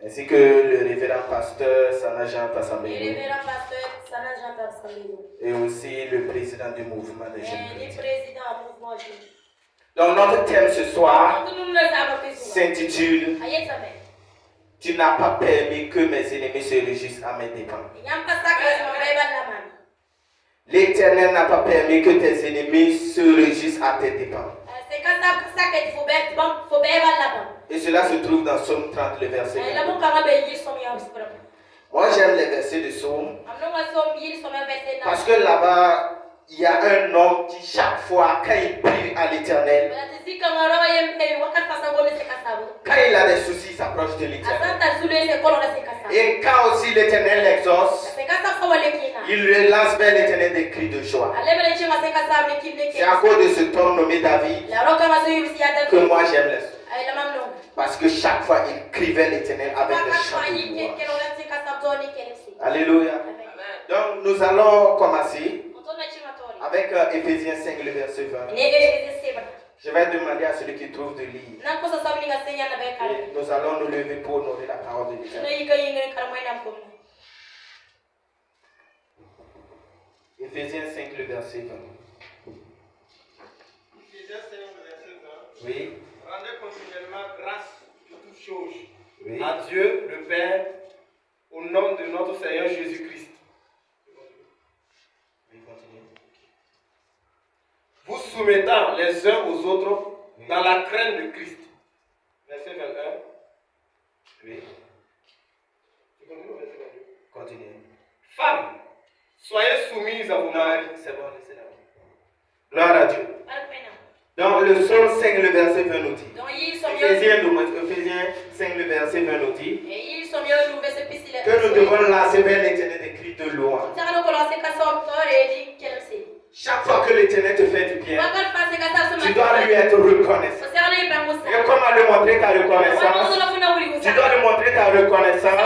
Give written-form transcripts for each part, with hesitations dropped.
ainsi que le révérend pasteur Sanajan Tassamelo et aussi le président du mouvement des jeunes chrétiens. Donc notre thème ce soir s'intitule « Tu n'as pas permis que mes ennemis se réjouissent à mes dépens ». L'Éternel n'a pas permis que tes ennemis se réjouissent à tes dépens. Et cela se trouve dans Psaume 30, le verset 1. Moi j'aime les versets de Psaume parce que là-bas, il y a un homme qui chaque fois, quand il prie à l'Éternel, quand il a des soucis, il s'approche de l'Éternel. Et quand aussi l'Éternel l'exauce, il relance vers l'Éternel des cris de joie. C'est à cause de cet homme nommé David que moi j'aime les psaumes. Parce que chaque fois il crie vers l'Éternel avec des chants de louange. Alléluia. Donc nous allons commencer avec Éphésiens 5, le verset 20. Je vais demander à celui qui trouve de lire. Et nous allons nous lever pour honorer la parole de l'Éternel. Éphésiens 5, le verset 20. Éphésiens 5, le verset 20. Oui. Rendez continuellement grâce pour toutes choses Oui. à Dieu le Père au nom de notre Seigneur Jésus-Christ. Oui, continue. Vous soumettant les uns aux autres dans la crainte de Christ. Verset 21. Oui. Tu continues au verset 22. Continue. Femmes, soyez soumises à vos maris. C'est bon, laissez-la. Gloire à Dieu. Dans le Psaume 5, le verset 20 nous dit. Éphésiens 5, le verset 20 nous dit que nous devons lancer vers l'Éternel des cris de louange. Chaque fois que l'Éternel te fait du bien, tu dois lui être reconnaissant. Et comment lui montrer ta reconnaissance? Tu dois lui montrer ta reconnaissance en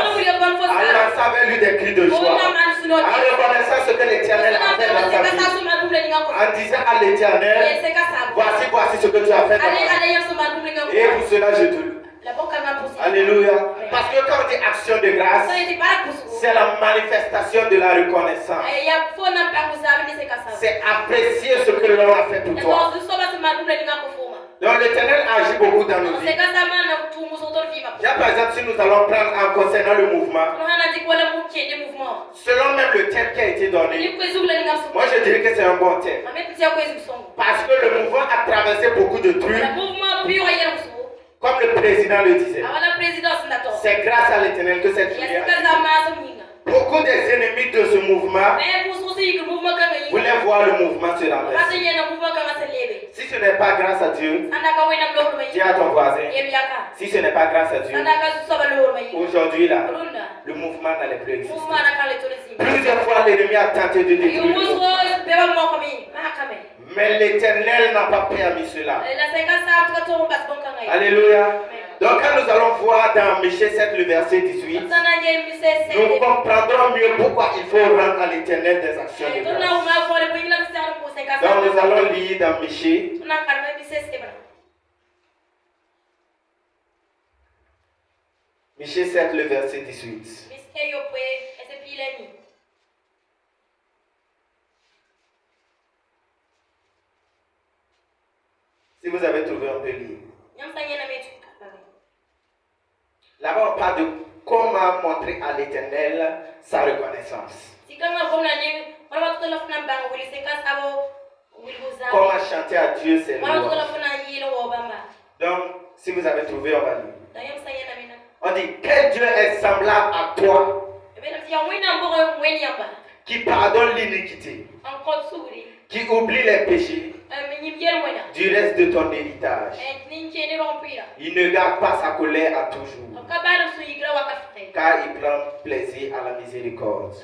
lançant vers lui des cris de joie. En reconnaissant ce que l'Éternel a fait dans ta vie. En disant à l'Éternel, voici ce que tu as fait dans ma vie. Et pour cela, je te loue. Alléluia. Parce que quand on dit action de grâce, c'est la manifestation de la reconnaissance. C'est apprécier ce que l'on a fait pour toi. Donc l'Éternel agit beaucoup dans nos vies. Là, par exemple, si nous allons prendre en concernant le mouvement, selon même le thème qui a été donné, moi je dirais que c'est un bon thème. Parce que le mouvement a traversé beaucoup de trucs. Comme le président le disait, c'est grâce à l'Éternel que cette journée a été. Beaucoup des ennemis de ce mouvement voulaient voir le mouvement se renverser. Si ce n'est pas grâce à Dieu, dis à ton voisin, si ce n'est pas grâce à Dieu, aujourd'hui là, le mouvement n'allait plus exister. Plusieurs fois l'ennemi a tenté de détruire le mouvement. Mais l'Éternel n'a pas permis cela. Alléluia. Donc quand nous allons voir dans Michée 7, le verset 18, nous comprendrons mieux pourquoi il faut rendre à l'Éternel des actions de grâce. Donc nous allons lire dans Michée. Michée 7, le verset 18. Si vous avez trouvé, on peut lire. Là-bas, on parle de comment montrer à l'Éternel sa reconnaissance. Comment chanter à Dieu ses louanges. Donc, si vous avez trouvé, on va lire. On dit, quel Dieu est semblable à toi, qui pardonne l'iniquité, qui oublie les péchés du reste de ton héritage. Il ne garde pas sa colère à toujours, car il prend plaisir à la miséricorde.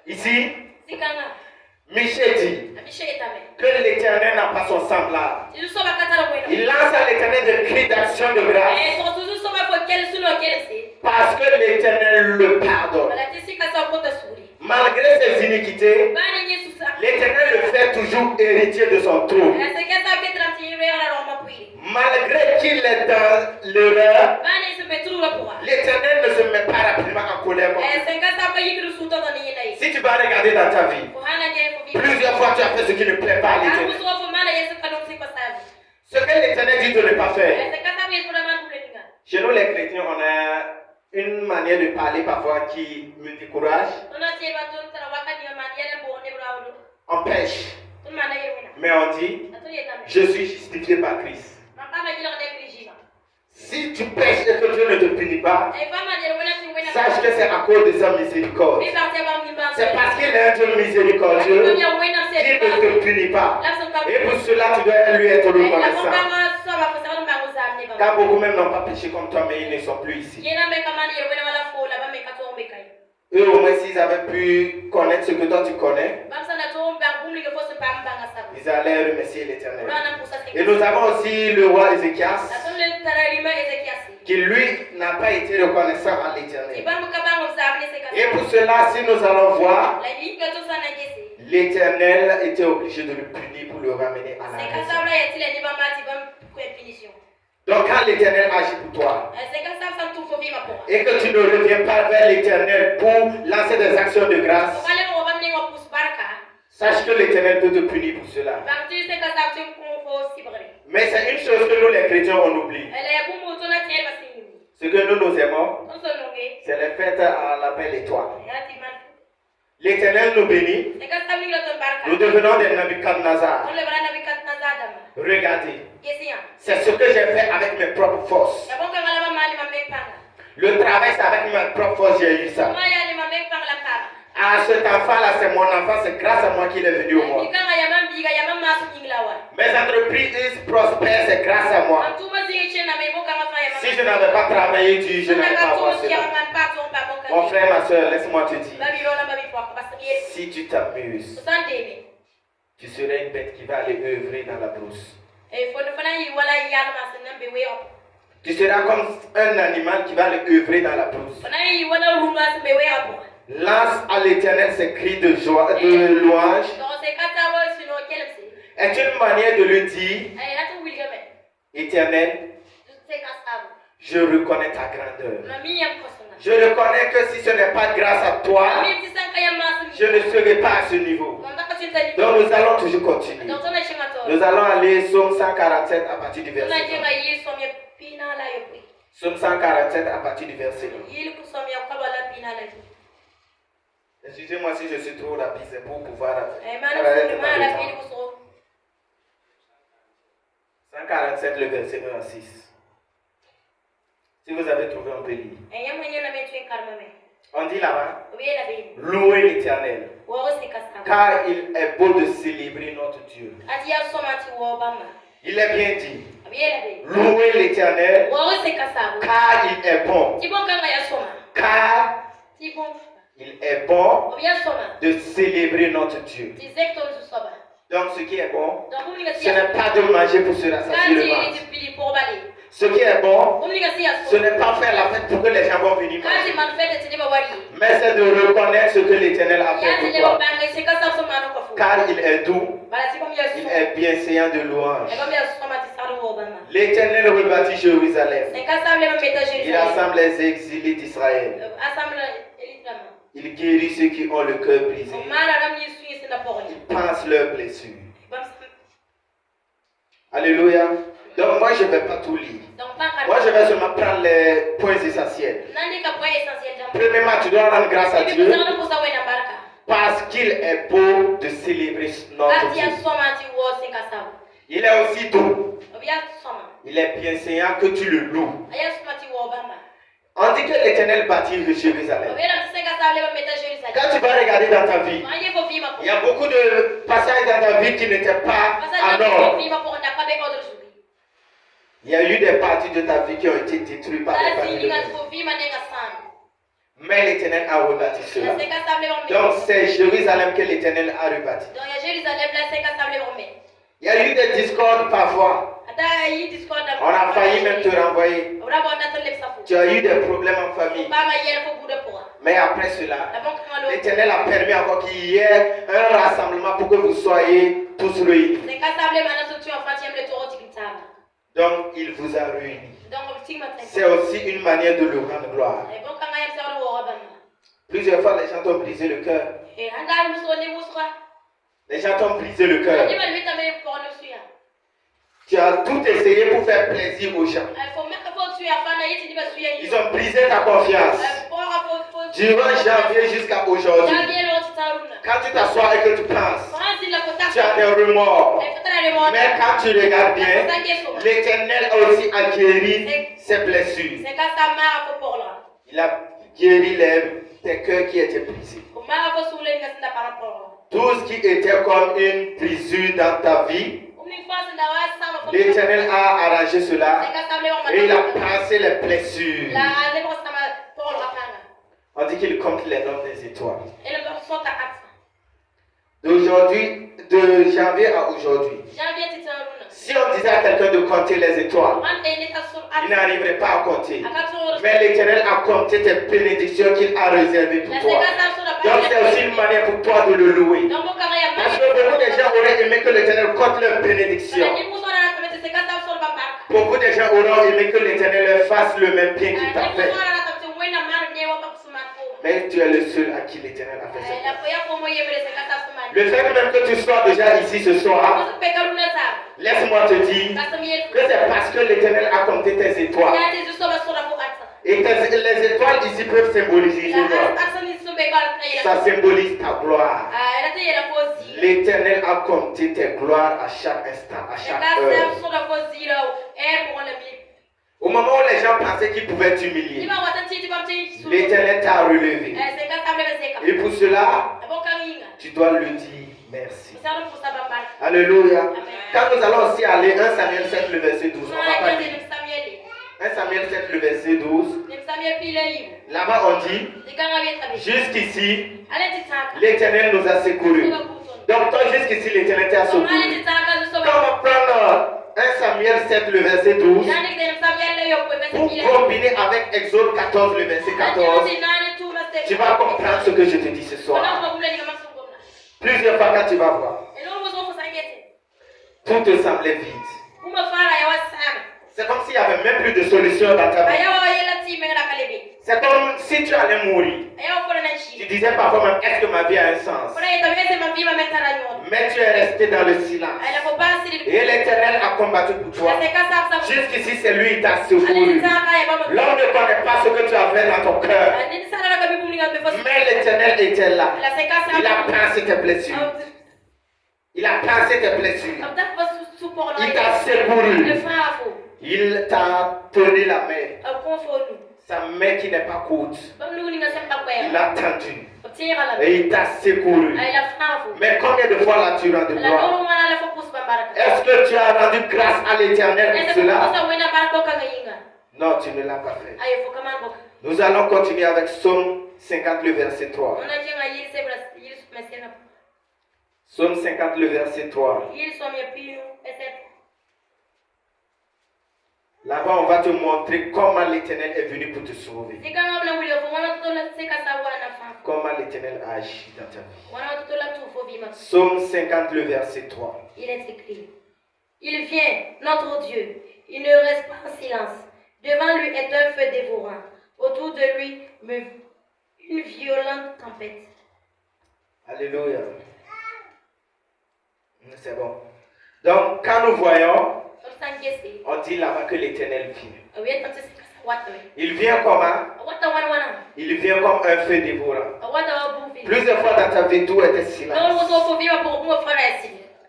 Ici, Michée dit que l'Éternel n'a pas son semblable. Il lance à l'Éternel des cris d'action de grâce parce que l'Éternel le pardonne. Malgré ses iniquités, l'Éternel le fait toujours héritier de son trône. Malgré qu'il est dans l'erreur, L'Éternel ne se met pas rapidement en colère contre toi. Si tu vas regarder dans ta vie, plusieurs fois tu as fait ce qui ne plaît pas à l'Éternel. Ce que l'Éternel dit de ne pas faire. Chez nous les chrétiens, on a une manière de parler parfois qui me décourage. On pêche. Mais on dit, je suis justifié par Christ. Si tu pêches et que Dieu ne te punit pas, sache que c'est à cause de sa miséricorde. C'est parce qu'il est un Dieu miséricordieux qu'il ne te punit pas. Et pour cela, tu dois lui être reconnaissant. Car beaucoup même n'ont pas péché comme toi, mais ils ne sont plus ici. Eux, au moins, s'ils avaient pu connaître ce que toi tu connais, ils allaient remercier l'Éternel. Et nous avons aussi le roi Ézéchias, qui lui n'a pas été reconnaissant à l'Éternel. Et pour cela, si nous allons voir, l'Éternel était obligé de le punir pour le ramener à la raison. Donc quand l'Éternel agit pour toi, et que tu ne reviens pas vers l'Éternel pour lancer des actions de grâce, sache que l'Éternel peut te punir pour cela. Mais c'est une chose que nous les chrétiens on oublie. Ce que nous aimons, c'est les fêtes à la belle étoile. L'Éternel nous bénit. Nous devenons des Nabucodonosor. Regardez, c'est ce que j'ai fait avec mes propres forces. Le travail, c'est avec mes propres forces j'ai eu ça. Ah, cet enfant-là, c'est mon enfant, c'est grâce à moi qu'il est venu au monde. Mes entreprises prospèrent, c'est grâce à moi. Si je n'avais pas travaillé dur, je n'allais pas avoir cela. Mon frère, ma soeur, laisse-moi te dire. Si tu t'amuses, tu serais une bête qui va aller œuvrer dans la brousse. Tu seras comme un animal qui va aller œuvrer dans la brousse. Lance à l'Éternel ses cris de joie, de louange. Est une manière de lui dire, Éternel, je reconnais ta grandeur. Je reconnais que si ce n'est pas grâce à toi, je ne serai pas à ce niveau. Donc nous allons toujours continuer. Nous allons aller Psaume 147 à partir du verset 1. Psaume 147 à partir du verset 1. Excusez-moi si je suis trop rapide, c'est pour pouvoir arrêter dans le temps. 147, le verset 1 à 6. Si vous avez trouvé, on peut lire. On dit là-bas, louez l'Éternel, car il est beau de célébrer notre Dieu. Il est bien dit, louez l'Éternel, car il est bon. Car il est bon de célébrer notre Dieu. Donc ce qui est bon, ce n'est pas de manger pour se rassasier le ventre. Ce qui est bon, ce n'est pas faire la fête pour que les gens vont venir manger. Mais c'est de reconnaître ce que l'Éternel a fait pour toi. Car il est doux, il est bienséant de louange. L'Éternel rebâtit Jérusalem. Il rassemble les exilés d'Israël. Il guérit ceux qui ont le cœur brisé. Il pense leurs blessures. Alléluia. Donc moi je ne vais pas tout lire. Moi je vais seulement prendre les points essentiels. Premièrement, tu dois rendre grâce à Dieu parce qu'il est beau de célébrer notre Dieu. Il est aussi doux. Il est bienséant que tu le loues. On dit que l'Éternel bâtit Jérusalem. Quand tu vas regarder dans ta vie, il y a beaucoup de passages dans ta vie qui n'étaient pas en ordre. Il y a eu des parties de ta vie qui ont été détruites par les familles. Mais l'Éternel a rebâti cela. Donc c'est Jérusalem que l'Éternel a rebâti. Il y a eu des discordes parfois. On a failli même te renvoyer. Tu as eu des problèmes en famille. Mais après cela, l'Éternel a permis encore qu'il y ait un rassemblement pour que vous soyez tous réunis. Donc il vous a réunis. C'est aussi une manière de lui rendre gloire. Plusieurs fois, les gens t'ont brisé le cœur. Les gens t'ont brisé le cœur. Tu as tout essayé pour faire plaisir aux gens. Ils ont brisé ta confiance. Durant janvier jusqu'à aujourd'hui. Quand tu t'assois et que tu penses, tu as des remords. Mais quand tu regardes bien, l'Éternel a aussi guéri ses blessures. Il a guéri tes cœurs qui étaient brisés. Tout ce qui était comme une brisure dans ta vie, l'Éternel a arrangé cela et il a passé les blessures. On dit qu'il compte les noms des étoiles. D'aujourd'hui, de janvier à aujourd'hui, si on disait à quelqu'un de compter les étoiles, il n'arriverait pas à compter. Mais l'Éternel a compté tes bénédictions qu'il a réservées pour toi. Donc c'est aussi une manière pour toi de le louer. Parce que beaucoup de gens auraient aimé que l'Éternel compte leurs bénédictions. Beaucoup de gens auraient aimé que l'Éternel leur fasse le même bien qu'il t'a fait. Mais tu es le seul à qui l'Éternel a fait ça. Le fait même que tu sois déjà ici ce soir, laisse-moi te dire que c'est parce que l'Éternel a compté tes étoiles. Et les étoiles ici peuvent symboliser ça symbolise ta gloire. L'Éternel a compté tes gloires à chaque instant, à chaque heure. Au moment où les gens pensaient qu'ils pouvaient t'humilier, l'Éternel t'a relevé. Et pour cela, tu dois lui dire merci. Alléluia. Quand nous allons aussi aller 1 Samuel 7, le verset 12, on va pas lire. 1 Samuel 7, le verset 12. Là-bas on dit, jusqu'ici, l'Éternel nous a secourus. Donc toi jusqu'ici, l'Éternel t'a secouru. Quand on va prendre 1 Samuel 7, le verset 12, pour combiner avec Exode 14, le verset 14, tu vas comprendre ce que je te dis ce soir. Plusieurs fois quand tu vas voir, tout te semblait vide. C'est comme s'il n'y avait même plus de solution dans ta vie. C'est comme si tu allais mourir. Tu disais parfois même, est-ce que ma vie a un sens? Mais tu es resté dans le silence. Et l'Éternel a combattu pour toi. Jusqu'ici, c'est lui qui t'a secouru. L'homme ne connaît pas ce que tu as fait dans ton cœur. Mais l'Éternel était là. Il a passé tes blessures. Il a passé tes blessures. Il t'a secouru. Il t'a tenu la main. Sa main qui n'est pas courte. Il a tendu. Et il t'a secouru. Mais combien de fois l'as-tu rendu gloire? Est-ce que tu as rendu grâce à l'Éternel pour cela? Non, tu ne l'as pas fait. Nous allons continuer avec Psaume 50, le verset 3. Psaume 50, le verset 3. Là-bas, on va te montrer comment l'Éternel est venu pour te sauver. Comment l'Éternel a agi dans ta vie. Psaume 50, le verset 3. Il est écrit: Il vient, notre Dieu, il ne reste pas en silence. Devant lui est un feu dévorant. Autour de lui, une violente tempête. Alléluia. C'est bon. Donc, quand nous voyons, on dit là-bas que l'Éternel vient. Il vient comment? Il vient comme un feu dévorant. Plusieurs fois dans ta vie, tout était silence.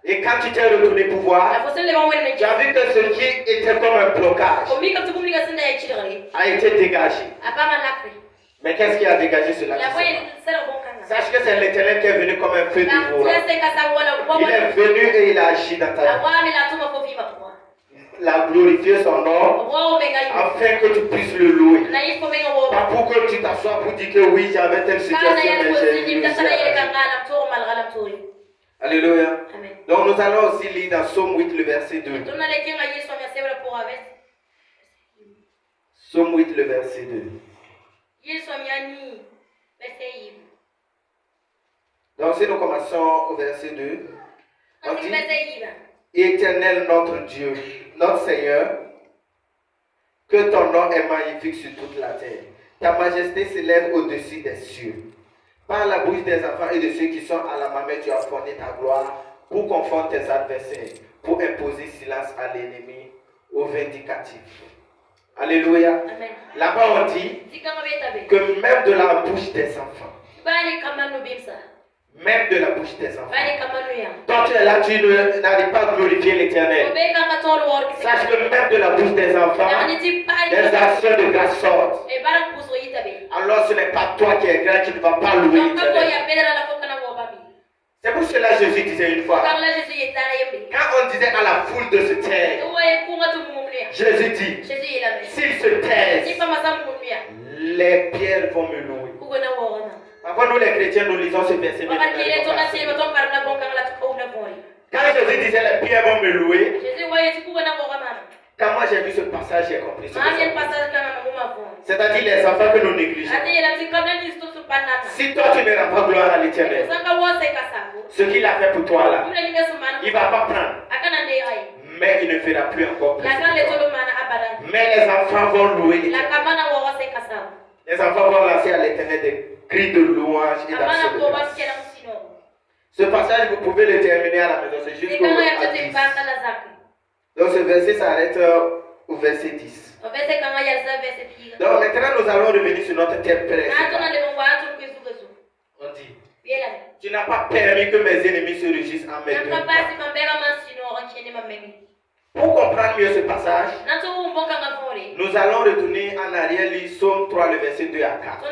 Et quand tu t'es retourné pour voir, tu as vu que ce qui était comme un blocage a été dégagé. Mais qu'est-ce qui a dégagé cela? Sache que c'est l'Éternel qui est venu comme un feu dévorant. Il est venu et il a agi dans ta vie. Il a glorifié son nom afin que tu puisses le louer. Pas pour que tu t'assoies pour dire que oui, j'avais telle situation, mais j'ai eu. Alléluia. Amen. Donc nous allons aussi lire dans Psaume 8, le verset 2. Psaume 8, le verset 2. Donc si nous commençons au verset 2, on dit: Éternel notre Dieu, notre Seigneur, que ton nom est magnifique sur toute la terre. Ta majesté s'élève au-dessus des cieux. Par la bouche des enfants et de ceux qui sont à la mamelle, tu as fondé ta gloire pour confondre tes adversaires, pour imposer silence à l'ennemi, au vindicatif. Alléluia. Amen. Là-bas on dit que même de la bouche des enfants, même de la bouche des enfants, quand tu es là, tu n'arrives pas à glorifier l'Éternel. Sache que même de la bouche des enfants, des actions de grâce sortent. Alors ce n'est pas toi qui es grand, tu ne vas pas louer l'Éternel. C'est pour cela que Jésus disait une fois, quand on disait à la foule de se taire, Jésus dit, s'ils se taisent, les pierres vont me louer. Parfois nous les chrétiens, nous lisons ce verset. Quand Jésus disait les pierres vont me louer, quand moi j'ai vu ce passage, j'ai compris ce que c'est-à-dire les enfants que nous négligeons. Si toi tu ne rends pas gloire à l'Éternel, ce qu'il a fait pour toi là, il ne va pas prendre. Mais il ne fera plus encore plus. Mais les enfants vont louer l'Éternel. Les enfants vont lancer à l'Éternel des cris de louange et d'actions de grâce. Ce passage, vous pouvez le terminer à la maison, c'est jusqu'au verset 10. Donc ce verset s'arrête au verset 10. Donc maintenant nous allons revenir sur notre thème principal. On dit, tu n'as pas permis que mes ennemis se réjouissent en mes deux pas. Pour comprendre mieux ce passage, nous allons retourner en arrière, lire Psaume 3, le verset 2 à 4.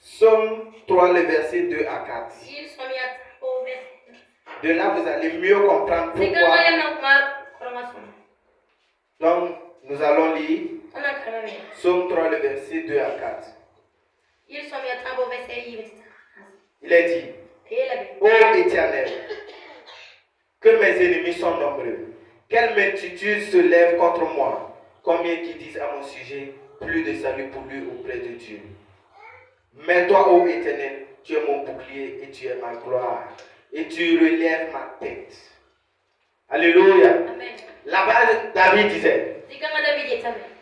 Psaume 3, le verset 2 à 4. De là, vous allez mieux comprendre pourquoi. Donc, nous allons lire Psaume 3, le verset 2 à 4. Il est dit, ô Éternel, que mes ennemis sont nombreux. Quelle multitude se lève contre moi. Combien qui disent à mon sujet, plus de salut pour lui auprès de Dieu. Mais toi, ô Éternel, tu es mon bouclier et tu es ma gloire. Et tu relèves ma tête. Alléluia. Là-bas, David disait,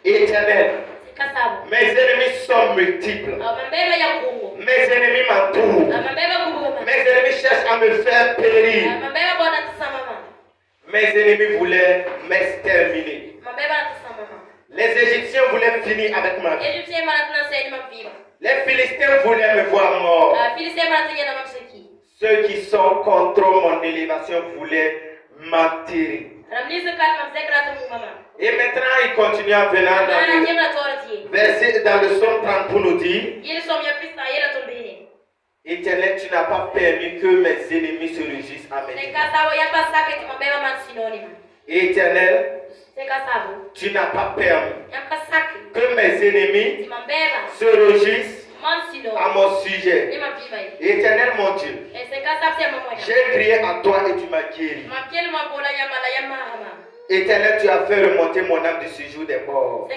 Éternel, mes ennemis sont multiples. Mes ennemis m'entourent. Mes ennemis cherchent à me faire périr. Mes ennemis voulaient m'exterminer. Les Égyptiens voulaient finir avec ma vie. Les Philistins voulaient me voir mort. Ceux qui sont contre mon élévation voulaient m'enterrer. Et maintenant, il continue en venant dans le Psaume 30 pour nous dire, Éternel, tu n'as pas permis que mes ennemis se réjouissent à mes dépens. Éternel, tu n'as pas permis que mes ennemis se réjouissent à mon sujet. Éternel mon Dieu, j'ai crié à toi et tu m'as guéri. Éternel, tu as fait remonter mon âme du séjour des morts.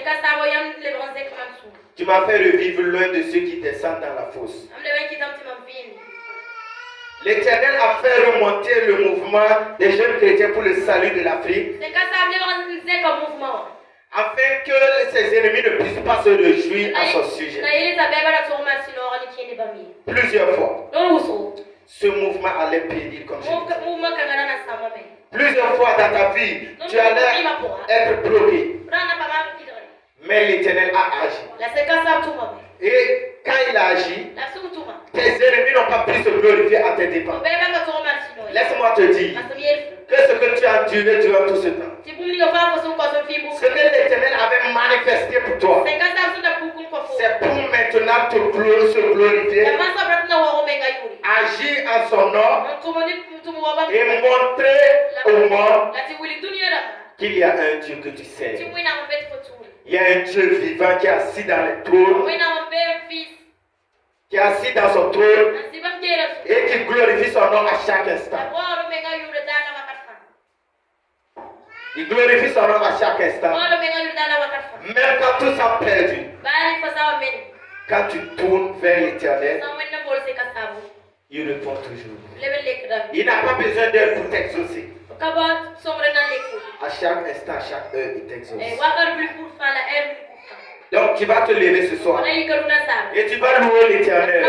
Tu m'as fait revivre loin de ceux qui descendent dans la fosse. L'Éternel a fait remonter le mouvement des jeunes chrétiens pour le salut de l'Afrique, afin que ses ennemis ne puissent pas se réjouir à son sujet. Plusieurs fois, ce mouvement allait périr comme je disais. Plusieurs fois dans ta vie, tu allais être bloqué. Mais l'Éternel a agi. Et quand il a agi, tes ennemis n'ont pas pu se glorifier à tes dépens. Laisse-moi te dire que ce que tu as enduré durant tout ce temps, ce que l'Éternel avait manifesté pour toi, c'est pour maintenant te glorifier, agir en son nom et montrer au monde qu'il y a un Dieu que tu sais. Il y a un Dieu vivant qui est assis dans les trônes, qui est assis dans son trône et qui glorifie son nom à chaque instant. Il glorifie son nom à chaque instant. Même quand tout semble perdu, quand tu tournes vers l'Éternel, il répond toujours. Il n'a pas besoin d'elle pour t'exaucer. À chaque instant, à chaque heure, il t'exauce. Donc tu vas te lever ce soir et tu vas louer l'Éternel.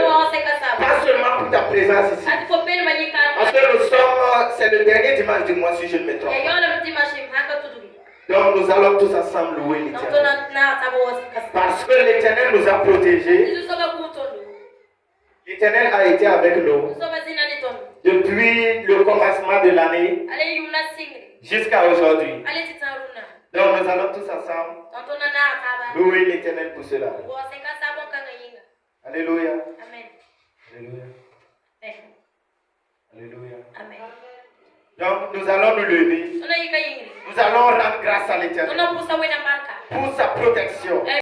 Pas seulement pour ta présence ici. Parce que nous sommes, c'est le dernier dimanche du mois si je ne me trompe pas. Donc nous allons tous ensemble louer l'Éternel. Parce que l'Éternel nous a protégés. L'Éternel a été avec nous depuis le commencement de l'année jusqu'à aujourd'hui. Donc nous allons tous ensemble louer l'Éternel pour cela. Alléluia. Alléluia. Alléluia. Donc nous allons nous lever. Nous allons rendre grâce à l'Éternel pour sa protection.